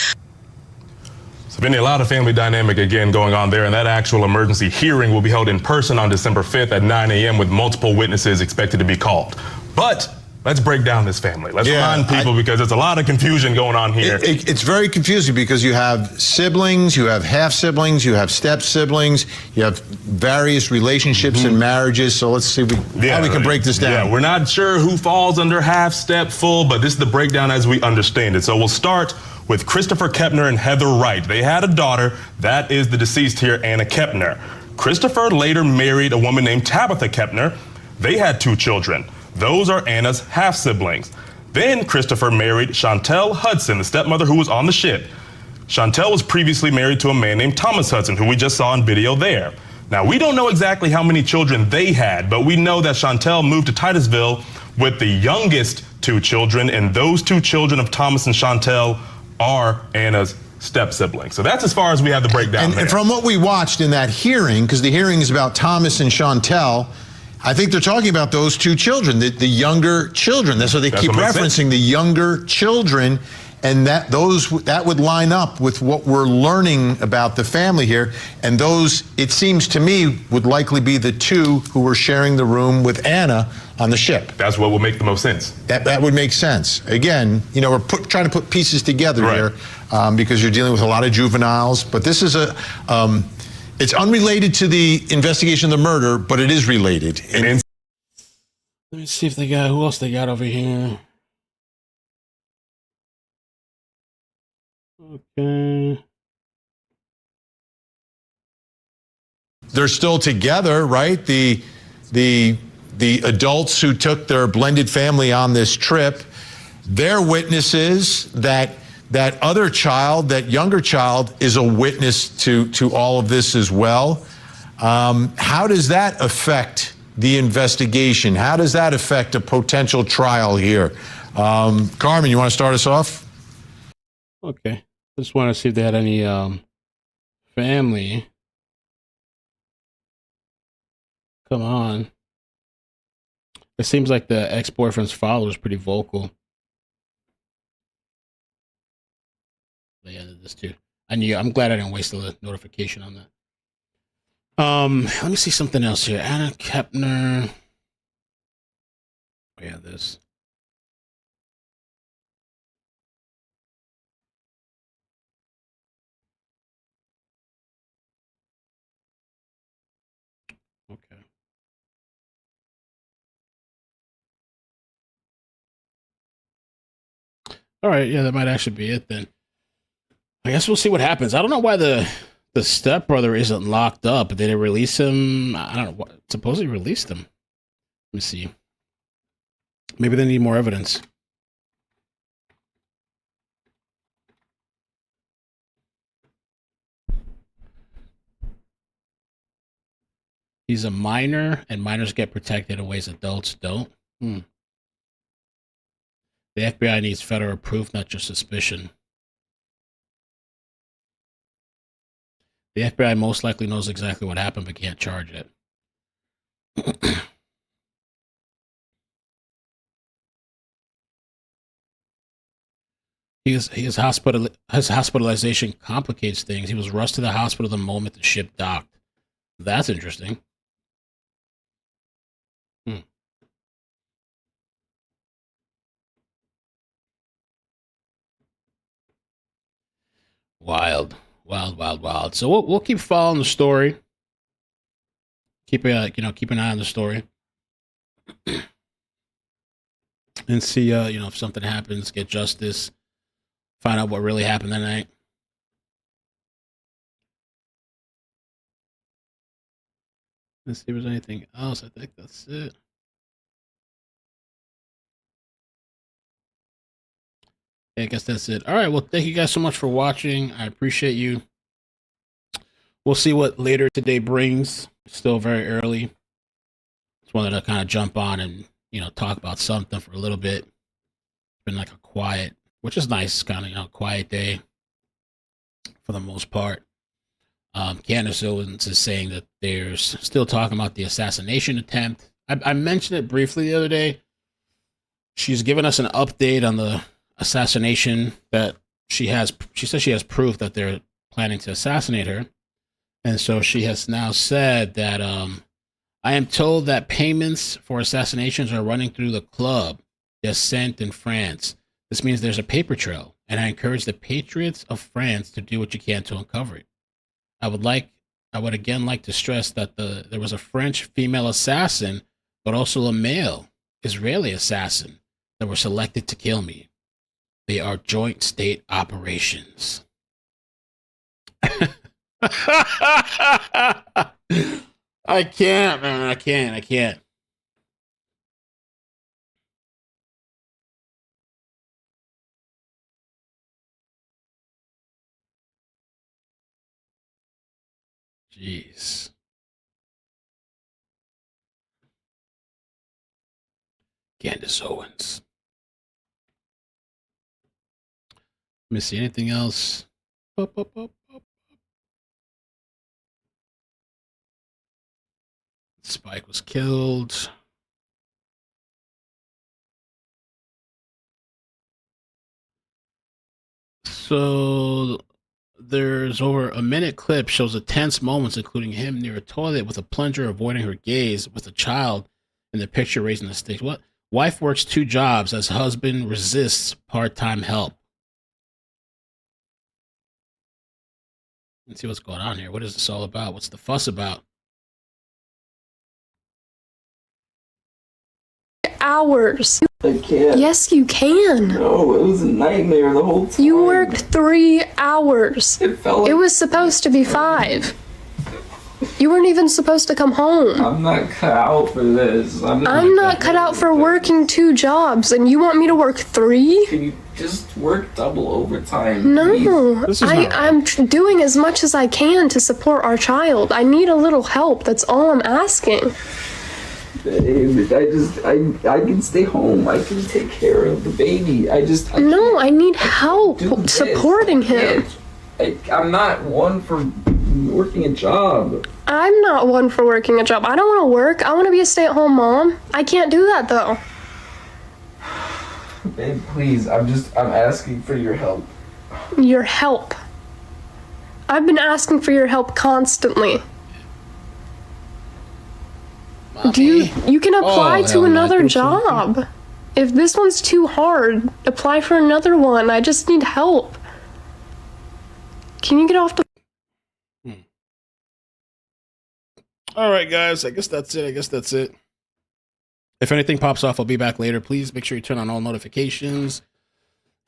So, Vinny, a lot of family dynamic again going on there, and that actual emergency hearing will be held in person on December 5th at 9 a.m. with multiple witnesses expected to be called. But let's break down this family. Let's remind people, because there's a lot of confusion going on here. It's very confusing because you have siblings, you have half siblings, you have step siblings, you have various relationships and marriages. So let's see how we can break this down. Yeah, we're not sure who falls under half, step, full, but this is the breakdown as we understand it. So we'll start with Christopher Kepner and Heather Wright. They had a daughter. That is the deceased here, Anna Kepner. Christopher later married a woman named Tabitha Kepner. They had 2 children. Those are Anna's half-siblings. Then Christopher married Chantel Hudson, the stepmother who was on the ship. Chantel was previously married to a man named Thomas Hudson, who we just saw in video there. Now, we don't know exactly how many children they had, but we know that Chantel moved to Titusville with the youngest 2 children, and those 2 children of Thomas and Chantel are Anna's step-siblings. So that's as far as we have the breakdown there. And from what we watched in that hearing, because the hearing is about Thomas and Chantel, I think they're talking about those 2 children, the younger children. That's what they keep referencing, the younger children, and that would line up with what we're learning about the family here. And those, it seems to me, would likely be the 2 who were sharing the room with Anna on the ship. That's what would make the most sense. That would make sense. Again, you know, we're trying to put pieces together here because you're dealing with a lot of juveniles. But this is it's unrelated to the investigation of the murder, but it is related. Let me see if who else they got over here. Okay. They're still together, right? The adults who took their blended family on this trip, they're witnesses. That other child, that younger child, is a witness to all of this as well. How does that affect the investigation? How does that affect a potential trial here? Carmen, you want to start us off? Okay. Just want to see if they had any family. Come on. It seems like the ex-boyfriend's father was pretty vocal. They ended this too. I'm glad I didn't waste the notification on that. Let me see something else here. Anna Kepner. Oh, yeah, this. Okay. All right, yeah, that might actually be it then. I guess we'll see what happens. I don't know why the stepbrother isn't locked up. Did they release him? I don't know. What, supposedly released him. Let me see. Maybe they need more evidence. He's a minor, and minors get protected in ways adults don't. The FBI needs federal proof, not just suspicion. The FBI most likely knows exactly what happened, but can't charge it. His hospitalization complicates things. He was rushed to the hospital the moment the ship docked. That's interesting. Wild. Wild, wild, wild. So we'll keep following the story. Keep keep an eye on the story, and see if something happens, get justice, find out what really happened that night. Let's see if there's anything else. I think that's it. Yeah, I guess that's it. All right. Well, thank you guys so much for watching. I appreciate you. We'll see what later today brings. Still very early. Just wanted to kind of jump on and, talk about something for a little bit. It's been like a quiet, which is nice, kind of, quiet day for the most part. Candace Owens is saying that there's still talking about the assassination attempt. I mentioned it briefly the other day. She's given us an update on the assassination that she says she has proof that they're planning to assassinate her. And so she has now said that I am told that payments for assassinations are running through the club Descent in France. This means there's a paper trail, and I encourage the patriots of France to do what you can to uncover it. I would again like to stress that there was a French female assassin, but also a male Israeli assassin that were selected to kill me. They are joint state operations. I can't, man. I can't. Jeez. Candace Owens. Let me see anything else. Spike was killed. So there's over a minute clip shows the tense moments, including him near a toilet with a plunger avoiding her gaze with a child in the picture raising the stakes. What? Wife works 2 jobs as husband resists part-time help. Let's see what's going on here. What is this all about? What's the fuss about? Hours. I can't. Yes, you can. No, it was a nightmare the whole time. You worked 3 hours. It felt like it was supposed to be 5. You weren't even supposed to come home. I'm not cut out for this. I'm not cut out for working 2 jobs, and you want me to work 3? Can you just work double overtime? No, I'm doing as much as I can to support our child. I need a little help. That's all I'm asking. Babe, I can stay home. I can take care of the baby. No, I need help supporting him. I'm not one for working a job. I'm not one for working a job. I don't want to work. I want to be a stay-at-home mom. I can't do that though. Babe, please. I'm asking for your help. Your help. I've been asking for your help constantly. Mommy. You can apply to another job. Something. If this one's too hard, apply for another one. I just need help. Can you get off the... All right, guys. I guess that's it. If anything pops off, I'll be back later. Please make sure you turn on all notifications.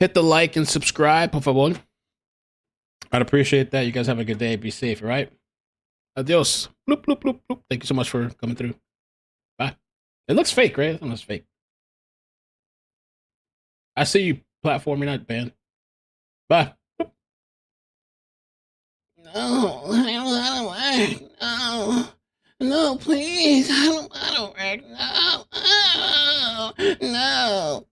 Hit the like and subscribe, por favor. I'd appreciate that. You guys have a good day. Be safe, all right? Adios. Bloop, bloop, bloop, bloop. Thank you so much for coming through. Bye. It looks fake, right? It looks fake. I see you, platform. You're not banned. Bye. Bloop. No, I don't want to work. No. No, please. I don't want to work. No. No.